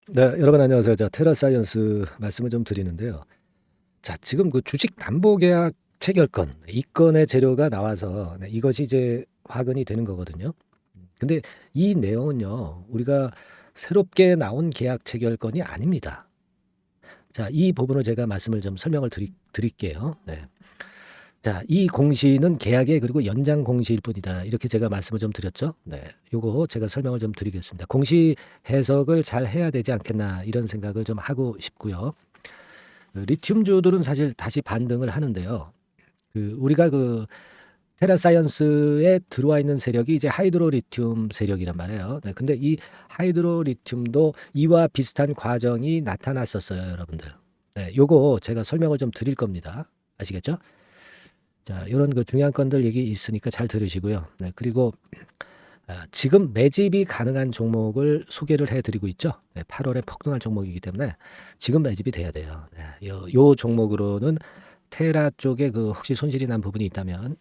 네, 여러분 안녕하세요. 테라사이언스 말씀을 좀 드리는데요. 지금 그 주식 담보 계약 체결권, 이 건의 재료가 나와서 이것이 이제 화근이 되는 거거든요. 근데 이 내용은요, 우리가 새롭게 나온 계약 체결권이 아닙니다. 이 부분을 제가 말씀을 좀 설명을 드릴게요. 네. 이 공시는 계약의 그리고 연장 공시일 뿐이다. 이렇게 제가 말씀을 좀 드렸죠. 네. 요거 제가 설명을 좀 드리겠습니다. 공시 해석을 잘 해야 되지 않겠나 이런 생각을 좀 하고 싶고요. 리튬주들은 사실 다시 반등을 하는데요. 우리가 테라사이언스에 들어와 있는 세력이 이제 하이드로리튬 세력이란 말이에요. 네, 근데 이 하이드로리튬도 이와 비슷한 과정이 나타났었어요, 여러분들. 네, 요거 제가 설명을 좀 드릴 겁니다. 아시겠죠? 요런 중요한 건들 얘기 있으니까 잘 들으시고요. 네, 그리고 지금 매집이 가능한 종목을 소개를 해 드리고 있죠. 네, 8월에 폭등할 종목이기 때문에 지금 매집이 돼야 돼요. 네, 요 종목으로는 테라 쪽에 혹시 손실이 난 부분이 있다면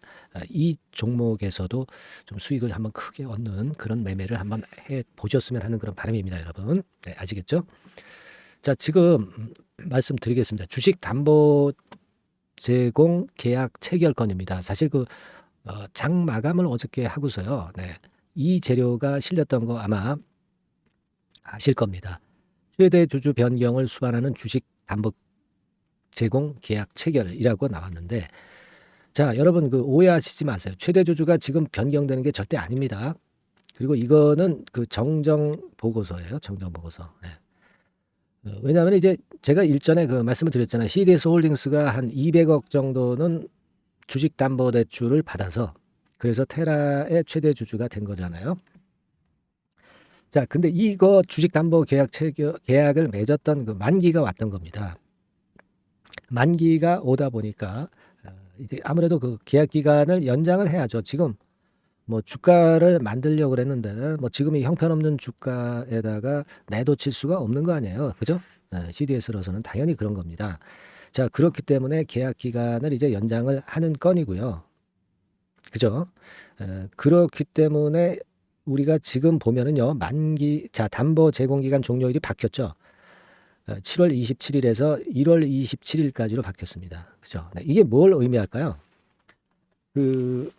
이 종목에서도 좀 수익을 한번 크게 얻는 그런 매매를 한번 해 보셨으면 하는 그런 바람입니다, 여러분. 네, 아시겠죠? 지금 말씀드리겠습니다. 주식 담보 제공 계약 체결권입니다. 사실 장 마감을 어저께 하고서요. 네. 이 재료가 실렸던 거 아마 아실 겁니다. 최대 주주 변경을 수반하는 주식 담보 제공 계약 체결이라고 나왔는데, 여러분 오해하시지 마세요. 최대 주주가 지금 변경되는 게 절대 아닙니다. 그리고 이거는 정정 보고서예요. 정정 보고서. 네. 왜냐하면 이제 제가 일전에 말씀을 드렸잖아요. CDS 홀딩스가 한 200억 정도는 주식담보대출을 받아서 그래서 테라의 최대 주주가 된 거잖아요. 근데 이거 주식담보계약 계약을 맺었던 만기가 왔던 겁니다. 만기가 오다 보니까 이제 아무래도 계약 기간을 연장을 해야죠. 지금 뭐 주가를 만들려고 그랬는데 뭐 지금 이 형편없는 주가에다가 매도 칠 수가 없는 거 아니에요. 그죠? CDS로서는 당연히 그런 겁니다. 그렇기 때문에 계약 기간을 이제 연장을 하는 건이고요. 그죠? 그렇기 때문에 우리가 지금 보면은요, 담보 제공 기간 종료일이 바뀌었죠. 7월 27일에서 1월 27일까지로 바뀌었습니다. 그죠? 네, 이게 뭘 의미할까요? 그,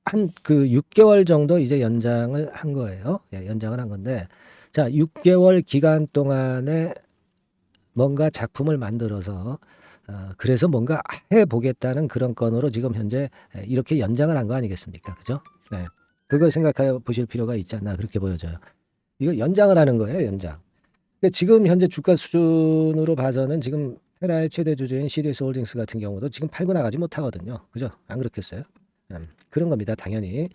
6개월 정도 이제 연장을 한 거예요. 예, 연장을 한 건데, 6개월 기간 동안에 뭔가 작품을 만들어서 그래서 뭔가 해보겠다는 그런 건으로 지금 현재 이렇게 연장을 한 거 아니겠습니까? 그죠? 네. 그걸 생각해 보실 필요가 있지 않나 그렇게 보여져요. 이거 연장을 하는 거예요, 연장. 근데 지금 현재 주가 수준으로 봐서는 지금 테라의 최대 주주인 CDS 홀딩스 같은 경우도 지금 팔고 나가지 못하거든요. 그죠? 안 그렇겠어요? 그런 겁니다, 당연히.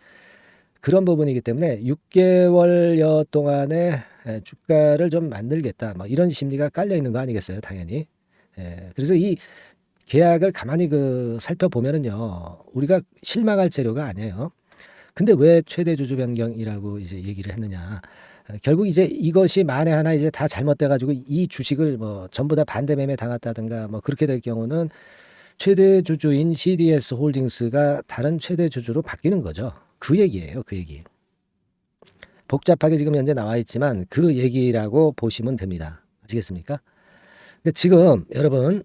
그런 부분이기 때문에 6개월여 동안에 주가를 좀 만들겠다. 뭐 이런 심리가 깔려 있는 거 아니겠어요, 당연히. 그래서 이 계약을 가만히 살펴보면은요, 우리가 실망할 재료가 아니에요. 근데 왜 최대 주주 변경이라고 이제 얘기를 했느냐? 결국 이제 이것이 만에 하나 이제 다 잘못돼 가지고 이 주식을 뭐 전부 다 반대 매매 당했다든가 뭐 그렇게 될 경우는 최대 주주인 CDS 홀딩스가 다른 최대 주주로 바뀌는 거죠. 그 얘기예요, 그 얘기. 복잡하게 지금 현재 나와 있지만 그 얘기라고 보시면 됩니다. 아시겠습니까? 근데 지금 여러분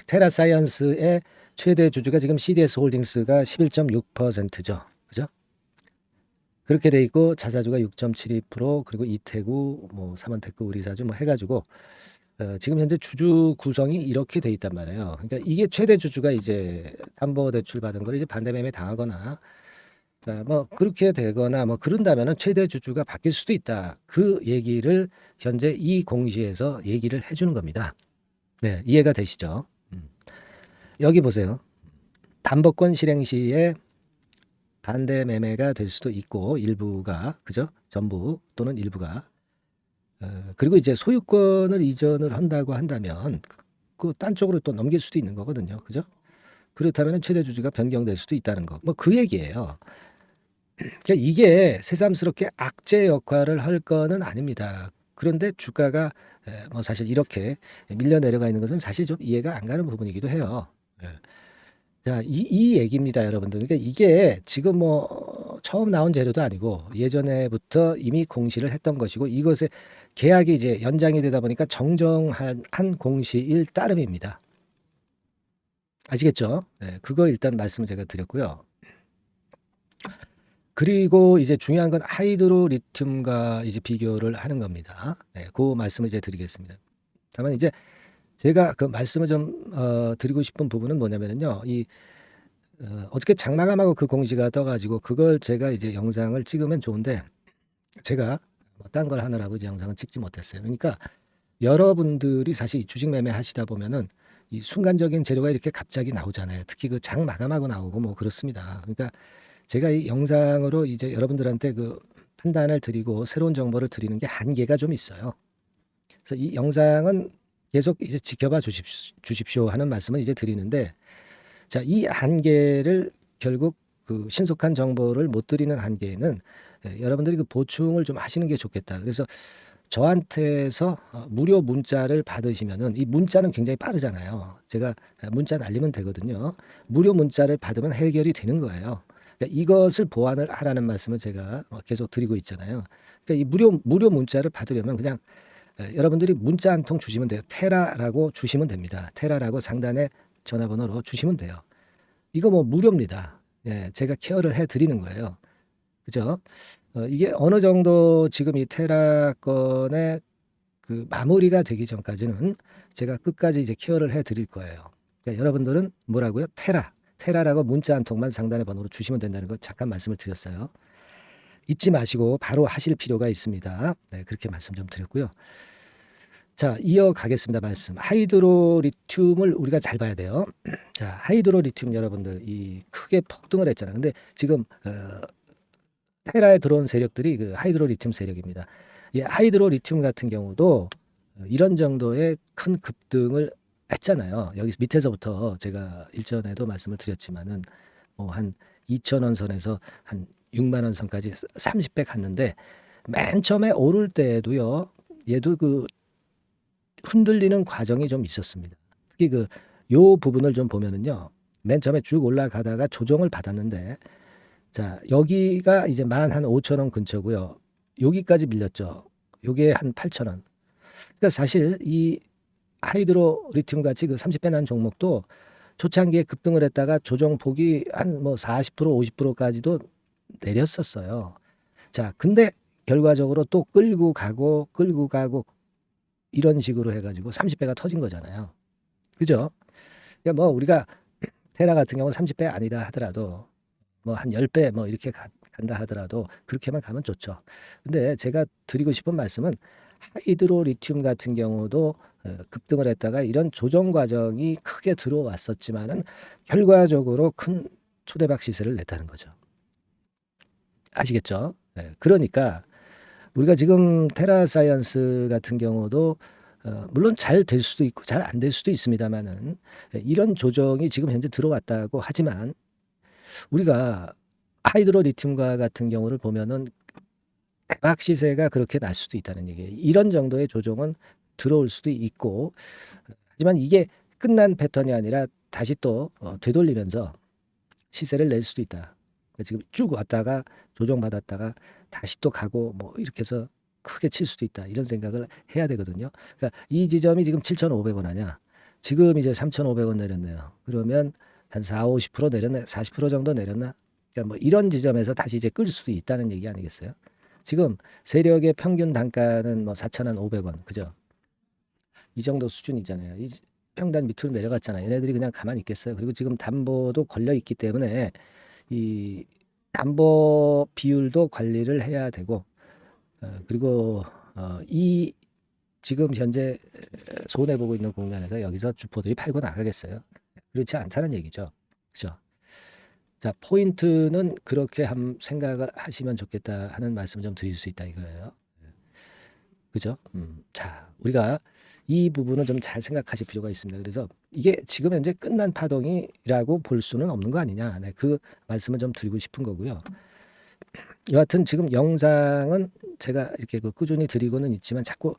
테라사이언스의 최대 주주가 지금 CDS 홀딩스가 11.6%죠. 그죠? 그렇게 돼 있고 자사주가 6.72% 그리고 이태구 뭐 삼원테크 우리사주 뭐 해가지고 지금 현재 주주 구성이 이렇게 돼 있단 말이에요. 그러니까 이게 최대 주주가 이제 담보대출 받은 걸 이제 반대매매 당하거나 뭐 그렇게 되거나 뭐 그런다면은 최대 주주가 바뀔 수도 있다. 그 얘기를 현재 이 공시에서 얘기를 해주는 겁니다. 네, 이해가 되시죠? 여기 보세요. 담보권 실행 시에 반대 매매가 될 수도 있고 일부가 그죠? 전부 또는 일부가 그리고 이제 소유권을 이전을 한다고 한다면 딴 쪽으로 또 넘길 수도 있는 거거든요. 그죠? 그렇다면 최대 주주가 변경될 수도 있다는 거. 뭐 그 얘기예요. 그러니까 이게 새삼스럽게 악재 역할을 할 거는 아닙니다. 그런데 주가가 뭐 사실 이렇게 밀려 내려가 있는 것은 사실 좀 이해가 안 가는 부분이기도 해요. 예. 이 얘기입니다, 여러분들. 그러니까 이게 지금 뭐 처음 나온 재료도 아니고 예전에부터 이미 공시를 했던 것이고 이것의 계약이 이제 연장이 되다 보니까 정정한 공시일 따름입니다. 아시겠죠? 네, 그거 일단 말씀을 제가 드렸고요. 그리고 이제 중요한 건 하이드로 리튬과 이제 비교를 하는 겁니다. 네, 그 말씀을 이제 드리겠습니다. 다만 이제 제가 그 말씀을 좀 드리고 싶은 부분은 뭐냐면요. 어떻게 장마감하고 그 공시가 떠가지고 그걸 제가 이제 영상을 찍으면 좋은데 제가 뭐 딴 걸 하느라고 이제 영상을 찍지 못했어요. 그러니까 여러분들이 사실 이 주식 매매 하시다 보면은 이 순간적인 재료가 이렇게 갑자기 나오잖아요. 특히 그 장 마감하고 나오고 뭐 그렇습니다. 그러니까 제가 이 영상으로 이제 여러분들한테 그 판단을 드리고 새로운 정보를 드리는 게 한계가 좀 있어요. 그래서 이 영상은 계속 이제 지켜봐 주십시오 하는 말씀을 이제 드리는데 자, 이 한계를 결국 그 신속한 정보를 못 드리는 한계는 여러분들이 그 보충을 좀 하시는 게 좋겠다. 그래서 저한테서 무료 문자를 받으시면은 이 문자는 굉장히 빠르잖아요. 제가 문자 날리면 되거든요. 무료 문자를 받으면 해결이 되는 거예요. 그러니까 이것을 보완을 하라는 말씀을 제가 계속 드리고 있잖아요. 그러니까 이 무료 문자를 받으려면 그냥 여러분들이 문자 한 통 주시면 돼요. 테라라고 주시면 됩니다. 테라라고 상단에 전화번호로 주시면 돼요. 이거 뭐 무료입니다. 예, 제가 케어를 해 드리는 거예요. 그죠? 이게 어느 정도 지금 이 테라 건의 그 마무리가 되기 전까지는 제가 끝까지 이제 케어를 해 드릴 거예요. 그러니까 여러분들은 뭐라고요? 테라라고 문자 한 통만 상단의 번호로 주시면 된다는 걸 잠깐 말씀을 드렸어요. 잊지 마시고 바로 하실 필요가 있습니다. 네, 그렇게 말씀 좀 드렸고요. 자, 이어가겠습니다. 말씀. 하이드로 리튬을 우리가 잘 봐야 돼요. 자, 하이드로 리튬 여러분들 이 크게 폭등을 했잖아요. 근데 지금 테라에 들어온 세력들이 그 하이드로 리튬 세력입니다. 이 하이드로 리튬 같은 경우도 이런 정도의 큰 급등을 했잖아요. 여기 밑에서부터 제가 일전에도 말씀을 드렸지만은 뭐 한 2,000원 선에서 한 6만 원 선까지 30배 갔는데 맨 처음에 오를 때에도요. 얘도 그 흔들리는 과정이 좀 있었습니다. 특히 그 요 부분을 좀 보면은요. 맨 처음에 쭉 올라가다가 조정을 받았는데 자, 여기가 이제 만 한 5,000원 근처고요. 여기까지 밀렸죠. 요게 한 8,000원. 그러니까 사실 이 하이드로 리튬 같이 그 30배 난 종목도 초창기에 급등을 했다가 조정폭이 한 뭐 40% 50%까지도 내렸었어요. 자, 근데 결과적으로 또 끌고 가고 이런 식으로 해가지고 30배가 터진 거잖아요. 그죠? 그러니까 뭐 우리가 테라 같은 경우는 30배 아니다 하더라도 뭐 한 10배 뭐 이렇게 간다 하더라도 그렇게만 가면 좋죠. 근데 제가 드리고 싶은 말씀은 하이드로 리튬 같은 경우도 급등을 했다가 이런 조정 과정이 크게 들어왔었지만은 결과적으로 큰 초대박 시세를 냈다는 거죠. 아시겠죠? 네, 그러니까 우리가 지금 테라사이언스 같은 경우도 물론 잘 될 수도 있고 잘 안 될 수도 있습니다만은 이런 조정이 지금 현재 들어왔다고 하지만 우리가 하이드로 리튬과 같은 경우를 보면은 대박 시세가 그렇게 날 수도 있다는 얘기예요. 이런 정도의 조정은 들어올 수도 있고 하지만 이게 끝난 패턴이 아니라 다시 또 되돌리면서 시세를 낼 수도 있다. 그러니까 지금 쭉 왔다가 조정받았다가 다시 또 가고 뭐 이렇게 해서 크게 칠 수도 있다. 이런 생각을 해야 되거든요. 그러니까 이 지점이 지금 7,500원 하냐. 지금 이제 3,500원 내렸네요. 그러면 한 4, 50% 내렸나? 40% 정도 내렸나? 그러니까 뭐 이런 지점에서 다시 이제 끌 수도 있다는 얘기 아니겠어요? 지금 세력의 평균 단가는 뭐 4,500원. 그죠? 이 정도 수준이잖아요. 이 평단 밑으로 내려갔잖아요. 얘네들이 그냥 가만히 있겠어요. 그리고 지금 담보도 걸려 있기 때문에 이 담보 비율도 관리를 해야 되고 그리고 이 지금 현재 손해 보고 있는 국면에서 여기서 주포들이 팔고 나가겠어요. 그렇지 않다는 얘기죠. 그죠? 자, 포인트는 그렇게 생각을 하시면 좋겠다 하는 말씀을 좀 드릴 수 있다 이거예요. 그죠? 자, 우리가 이 부분을 좀 잘 생각하실 필요가 있습니다. 그래서 이게 지금 현재 끝난 파동이라고 볼 수는 없는 거 아니냐. 네, 그 말씀을 좀 드리고 싶은 거고요. 여하튼 지금 영상은 제가 이렇게 그 꾸준히 드리고는 있지만 자꾸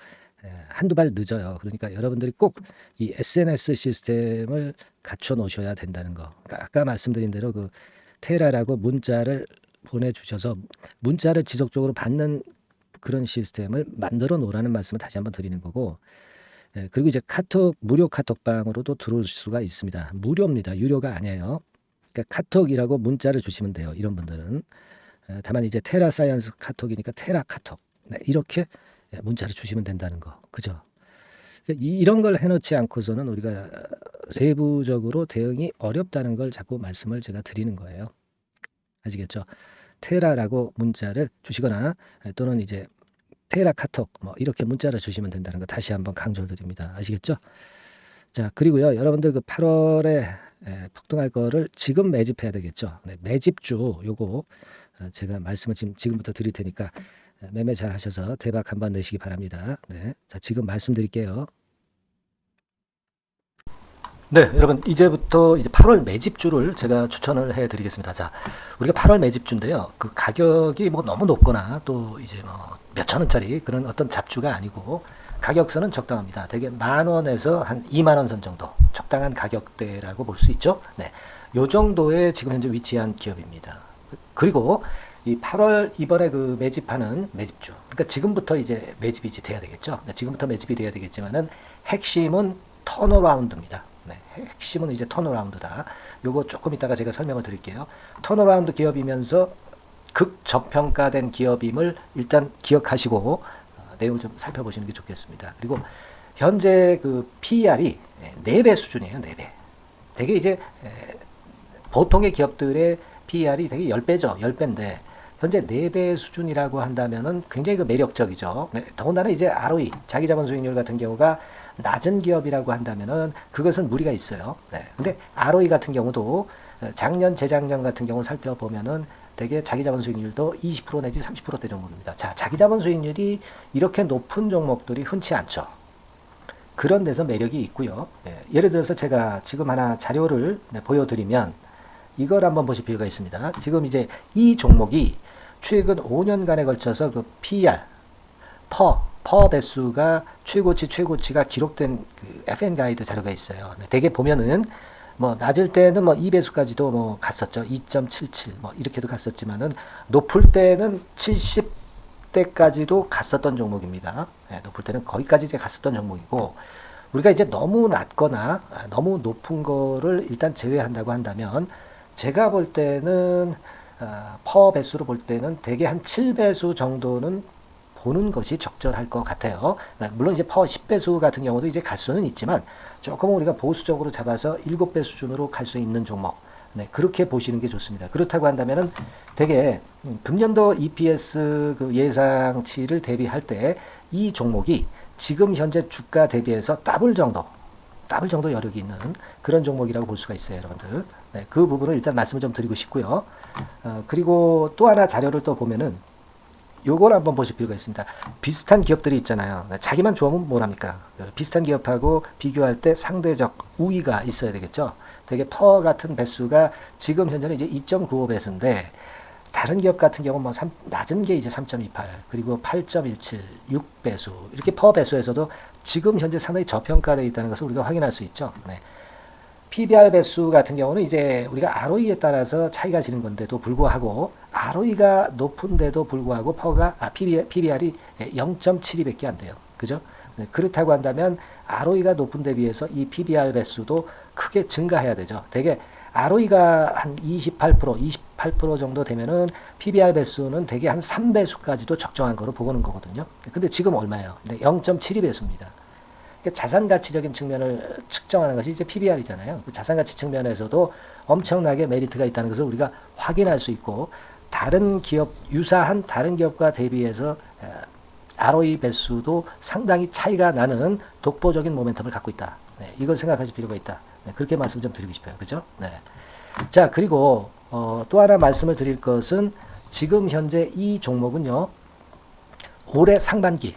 한두 발 늦어요. 그러니까 여러분들이 꼭 이 SNS 시스템을 갖춰 놓으셔야 된다는 거. 그러니까 아까 말씀드린 대로 그 테라라고 문자를 보내주셔서 문자를 지속적으로 받는 그런 시스템을 만들어 놓으라는 말씀을 다시 한번 드리는 거고, 그리고 이제 카톡 무료 카톡방으로도 들어올 수가 있습니다. 무료입니다. 유료가 아니에요. 그러니까 카톡이라고 문자를 주시면 돼요. 이런 분들은. 다만 이제 테라 사이언스 카톡이니까 테라 카톡. 네, 이렇게 문자를 주시면 된다는 거. 그죠? 그러니까 이런 걸 해놓지 않고서는 우리가 세부적으로 대응이 어렵다는 걸 자꾸 말씀을 제가 드리는 거예요. 아시겠죠? 테라라고 문자를 주시거나 또는 이제 테라 카톡 뭐 이렇게 문자를 주시면 된다는 거 다시 한번 강조드립니다. 아시겠죠? 자, 그리고요. 여러분들 그 8월에 폭등할 거를 지금 매집해야 되겠죠. 네, 매집주 요거 제가 말씀을 지금부터 드릴 테니까 매매 잘 하셔서 대박 한번 내시기 바랍니다. 네. 자, 지금 말씀드릴게요. 네, 여러분 이제부터 이제 8월 매집주를 제가 추천을 해드리겠습니다. 자, 우리가 8월 매집주인데요. 그 가격이 뭐 너무 높거나 또 이제 뭐 몇천 원짜리 그런 어떤 잡주가 아니고 가격선은 적당합니다. 대개 10,000원에서 한 20,000원 선 정도 적당한 가격대라고 볼 수 있죠. 네, 요 정도의 지금 현재 위치한 기업입니다. 그리고 이 8월 이번에 그 매집하는 매집주, 그러니까 지금부터 이제 매집이 돼야 되겠죠. 네, 지금부터 매집이 돼야 되겠지만은 핵심은 턴어라운드입니다. 네, 핵심은 이제 턴어라운드다. 요거 조금 이따가 제가 설명을 드릴게요. 턴어라운드 기업이면서 극저평가된 기업임을 일단 기억하시고 내용을 좀 살펴보시는 게 좋겠습니다. 그리고 현재 그 PER이 4배 수준이에요. 4배. 되게 이제 보통의 기업들의 PER이 되게 10배죠. 10배인데 현재 4배 수준이라고 한다면은 굉장히 그 매력적이죠. 네, 더군다나 이제 ROE, 자기자본 수익률 같은 경우가 낮은 기업이라고 한다면은 그것은 무리가 있어요. 네. 근데 ROE 같은 경우도 작년, 재작년 같은 경우 살펴보면은 되게 자기자본 수익률도 20% 내지 30%대 종목입니다. 자, 자기자본 수익률이 이렇게 높은 종목들이 흔치 않죠. 그런 데서 매력이 있고요. 예를 들어서 제가 지금 하나 자료를 보여드리면 이걸 한번 보실 필요가 있습니다. 지금 이제 이 종목이 최근 5년간에 걸쳐서 그 PER, 퍼 배수가 최고치가 기록된 그 FN 가이드 자료가 있어요. 대개 보면은 뭐 낮을 때는 뭐 2배수까지도 뭐 갔었죠. 2.77 뭐 이렇게도 갔었지만은 높을 때는 70대까지도 갔었던 종목입니다. 높을 때는 거기까지 이제 갔었던 종목이고, 우리가 이제 너무 낮거나 너무 높은 거를 일단 제외한다고 한다면 제가 볼 때는 퍼 배수로 볼 때는 대개 한 7배수 정도는 보는 것이 적절할 것 같아요. 물론 이제 퍼 10배수 같은 경우도 이제 갈 수는 있지만 조금 우리가 보수적으로 잡아서 7배 수준으로 갈 수 있는 종목. 네, 그렇게 보시는 게 좋습니다. 그렇다고 한다면은 되게 금년도 EPS 그 예상치를 대비할 때 이 종목이 지금 현재 주가 대비해서 더블 정도 여력이 있는 그런 종목이라고 볼 수가 있어요, 여러분들. 네, 그 부분을 일단 말씀을 좀 드리고 싶고요. 그리고 또 하나 자료를 또 보면은 요걸 한번 보실 필요가 있습니다. 비슷한 기업들이 있잖아요. 자기만 좋으면 뭐랍니까? 비슷한 기업하고 비교할 때 상대적 우위가 있어야 되겠죠. 되게 퍼 같은 배수가 지금 현재는 이제 2.95배수인데 다른 기업 같은 경우는 뭐 낮은 게 이제 3.28 그리고 8.17 6배수 이렇게 퍼 배수에서도 지금 현재 상당히 저평가되어 있다는 것을 우리가 확인할 수 있죠. 네. PBR 배수 같은 경우는 이제 우리가 ROE에 따라서 차이가 지는 건데도 불구하고 ROE가 높은데도 불구하고 PBR이 0.72밖에 안 돼요. 그죠? 네, 그렇다고 한다면 ROE가 높은 데 비해서 이 PBR 배수도 크게 증가해야 되죠. 되게 ROE가 한 28% 정도 되면은 PBR 배수는 되게 한 3배수까지도 적정한 거로 보고는 거거든요. 근데 지금 얼마예요? 0.72배수입니다. 자산 가치적인 측면을 측정하는 것이 이제 PBR이잖아요. 그 자산 가치 측면에서도 엄청나게 메리트가 있다는 것을 우리가 확인할 수 있고, 다른 기업, 유사한 다른 기업과 대비해서 ROE 배수도 상당히 차이가 나는 독보적인 모멘텀을 갖고 있다. 네, 이걸 생각하실 필요가 있다. 네, 그렇게 말씀 좀 드리고 싶어요. 그죠? 네. 자, 그리고 또 하나 말씀을 드릴 것은 지금 현재 이 종목은요, 올해 상반기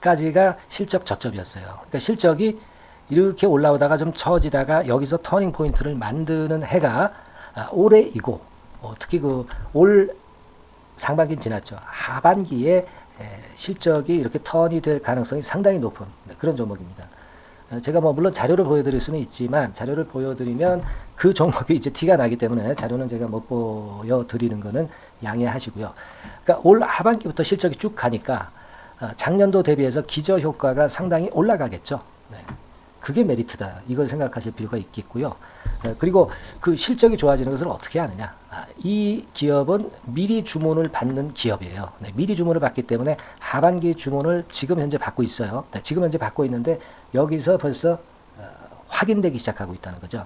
까지가 실적 저점이었어요. 그러니까 실적이 이렇게 올라오다가 좀 처지다가 여기서 터닝 포인트를 만드는 해가 올해이고, 특히 그 올 상반기는 지났죠. 하반기에 실적이 이렇게 턴이 될 가능성이 상당히 높은 그런 종목입니다. 제가 뭐 물론 자료를 보여드릴 수는 있지만 자료를 보여드리면 그 종목이 이제 티가 나기 때문에 자료는 제가 못 보여드리는 거는 양해하시고요. 그러니까 올 하반기부터 실적이 쭉 가니까 작년도 대비해서 기저 효과가 상당히 올라가겠죠. 네. 그게 메리트다. 이걸 생각하실 필요가 있겠고요. 그리고 그 실적이 좋아지는 것을 어떻게 아느냐. 이 기업은 미리 주문을 받는 기업이에요. 네, 미리 주문을 받기 때문에 하반기 주문을 지금 현재 받고 있어요. 네, 지금 현재 받고 있는데 여기서 벌써 확인되기 시작하고 있다는 거죠.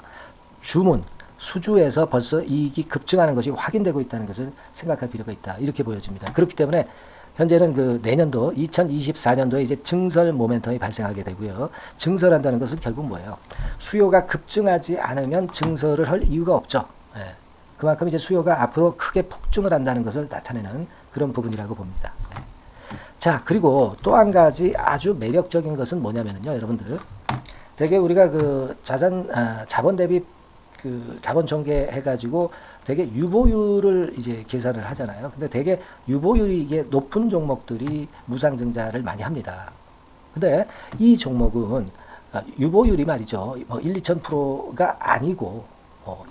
주문, 수주에서 벌써 이익이 급증하는 것이 확인되고 있다는 것을 생각할 필요가 있다. 이렇게 보여집니다. 그렇기 때문에 현재는 그 내년도 2024년도에 이제 증설 모멘텀이 발생하게 되고요. 증설한다는 것은 결국 뭐예요? 수요가 급증하지 않으면 증설을 할 이유가 없죠. 예. 그만큼 이제 수요가 앞으로 크게 폭증을 한다는 것을 나타내는 그런 부분이라고 봅니다. 예. 자, 그리고 또 한 가지 아주 매력적인 것은 뭐냐면요, 여러분들. 되게 우리가 그 자본 대비 그 자본 전개해가지고 되게 유보율을 이제 계산을 하잖아요. 근데 되게 유보율이 이게 높은 종목들이 무상증자를 많이 합니다. 근데 이 종목은 유보율이 말이죠. 뭐 1, 2,000%가 아니고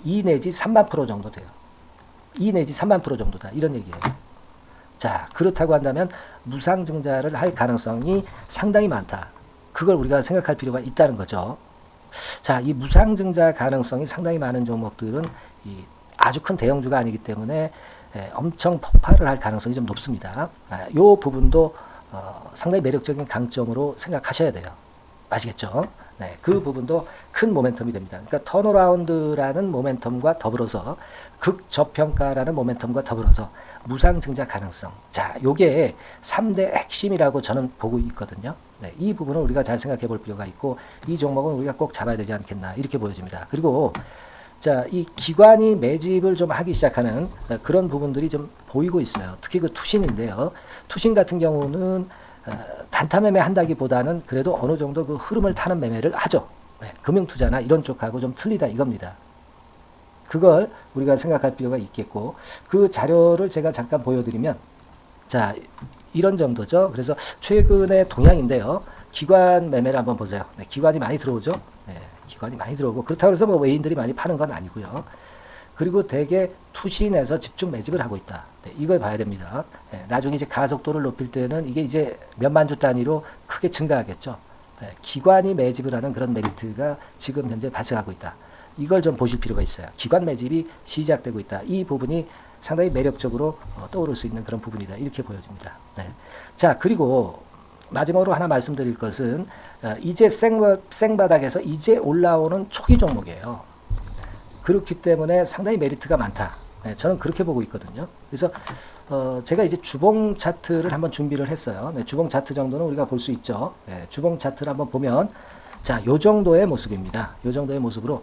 2 내지 3만 프로 정도 돼요. 2 내지 3만 프로 정도다. 이런 얘기예요. 자, 그렇다고 한다면 무상증자를 할 가능성이 상당히 많다. 그걸 우리가 생각할 필요가 있다는 거죠. 자, 이 무상증자 가능성이 상당히 많은 종목들은 아주 큰 대형주가 아니기 때문에 엄청 폭발을 할 가능성이 좀 높습니다. 이 부분도 상당히 매력적인 강점으로 생각하셔야 돼요. 아시겠죠? 네, 그 부분도 큰 모멘텀이 됩니다. 그러니까 턴어라운드라는 모멘텀과 더불어서 극저평가라는 모멘텀과 더불어서 무상증자 가능성. 자, 요게 3대 핵심이라고 저는 보고 있거든요. 네, 이 부분을 우리가 잘 생각해 볼 필요가 있고 이 종목은 우리가 꼭 잡아야 되지 않겠나 이렇게 보여집니다. 그리고 자, 이 기관이 매집을 좀 하기 시작하는 그런 부분들이 좀 보이고 있어요. 특히 그 투신인데요. 투신 같은 경우는 단타 매매 한다기보다는 그래도 어느 정도 그 흐름을 타는 매매를 하죠. 네, 금융투자나 이런 쪽하고 좀 틀리다 이겁니다. 그걸 우리가 생각할 필요가 있겠고 그 자료를 제가 잠깐 보여드리면 자, 이런 정도죠. 그래서 최근의 동향인데요. 기관 매매를 한번 보세요. 네, 기관이 많이 들어오죠. 네, 기관이 많이 들어오고 그렇다고 해서 뭐 외인들이 많이 파는 건 아니고요. 그리고 대개 투신에서 집중 매집을 하고 있다. 네, 이걸 봐야 됩니다. 네, 나중에 이제 가속도를 높일 때는 이게 이제 몇만 주 단위로 크게 증가하겠죠. 네, 기관이 매집을 하는 그런 메리트가 지금 현재 발생하고 있다. 이걸 좀 보실 필요가 있어요. 기관 매집이 시작되고 있다. 이 부분이 상당히 매력적으로 떠오를 수 있는 그런 부분이다. 이렇게 보여집니다. 네. 자, 그리고 마지막으로 하나 말씀드릴 것은 이제 생바닥에서 이제 올라오는 초기 종목이에요. 그렇기 때문에 상당히 메리트가 많다. 네, 저는 그렇게 보고 있거든요. 그래서 제가 이제 주봉 차트를 한번 준비를 했어요. 네, 주봉 차트 정도는 우리가 볼 수 있죠. 네, 주봉 차트를 한번 보면 자, 요 정도의 모습입니다. 요 정도의 모습으로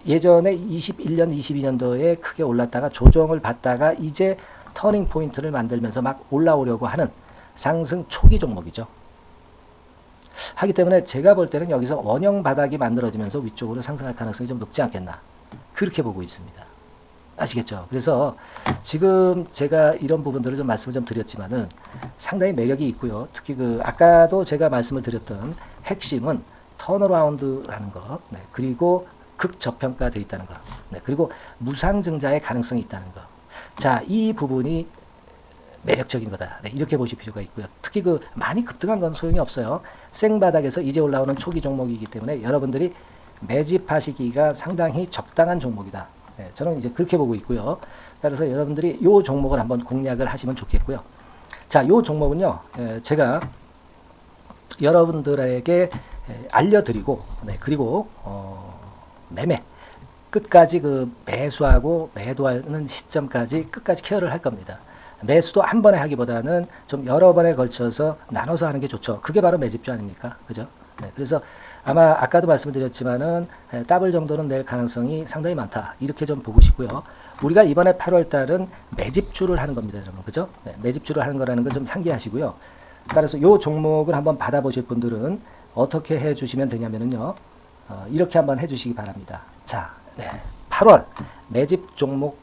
예전에 21년, 22년도에 크게 올랐다가 조정을 받다가 이제 터닝 포인트를 만들면서 막 올라오려고 하는 상승 초기 종목이죠. 하기 때문에 제가 볼 때는 여기서 원형 바닥이 만들어지면서 위쪽으로 상승할 가능성이 좀 높지 않겠나. 그렇게 보고 있습니다. 아시겠죠? 그래서 지금 제가 이런 부분들을 좀 말씀을 좀 드렸지만은 상당히 매력이 있고요. 특히 그 아까도 제가 말씀을 드렸던 핵심은 턴어라운드라는 거, 네, 그리고 극저평가되어 있다는 거, 네, 그리고 무상증자의 가능성이 있다는 거. 자, 이 부분이 매력적인 거다. 네, 이렇게 보실 필요가 있고요. 특히 그 많이 급등한 건 소용이 없어요. 생바닥에서 이제 올라오는 초기 종목이기 때문에 여러분들이 매집하시기가 상당히 적당한 종목이다. 네, 저는 이제 그렇게 보고 있고요. 따라서 여러분들이 이 종목을 한번 공략을 하시면 좋겠고요. 자, 이 종목은요, 제가 여러분들에게 알려드리고, 네, 그리고 매매 끝까지 그 매수하고 매도하는 시점까지 끝까지 케어를 할 겁니다. 매수도 한 번에 하기보다는 좀 여러 번에 걸쳐서 나눠서 하는 게 좋죠. 그게 바로 매집주 아닙니까? 그죠? 네, 그래서 아마 아까도 말씀드렸지만은 더블 정도는 낼 가능성이 상당히 많다. 이렇게 좀 보시고요. 우리가 이번에 8월 달은 매집주를 하는 겁니다, 여러분. 그죠? 네, 매집주를 하는 거라는 걸 좀 상기하시고요. 따라서 이 종목을 한번 받아보실 분들은 어떻게 해 주시면 되냐면요. 이렇게 한번 해 주시기 바랍니다. 자, 네, 8월 매집 종목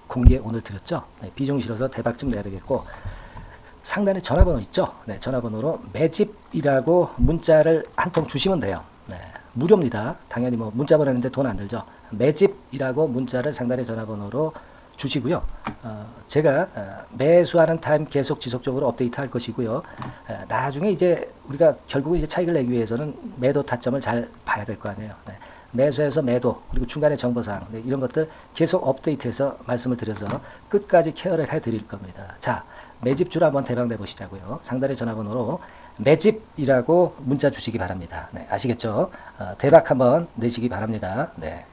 공개 오늘 드렸죠. 네, 비중 실어서 대박 좀 내야 되겠고 상단에 전화번호 있죠? 네, 전화번호로 매집이라고 문자를 한 통 주시면 돼요. 네, 무료입니다. 당연히 뭐 문자 보내는데 돈 안 들죠. 매집이라고 문자를 상단의 전화번호로 주시고요. 제가 매수하는 타임 계속 지속적으로 업데이트 할 것이고요. 나중에 이제 우리가 결국 이제 차익을 내기 위해서는 매도 타점을 잘 봐야 될 거 아니에요. 네. 매수해서 매도 그리고 중간에 정보사항 네, 이런 것들 계속 업데이트해서 말씀을 드려서 끝까지 케어를 해드릴 겁니다. 자, 매집주로 한번 대박 내보시자고요. 상단의 전화번호로 매집이라고 문자 주시기 바랍니다. 네, 아시겠죠? 대박 한번 내시기 바랍니다. 네.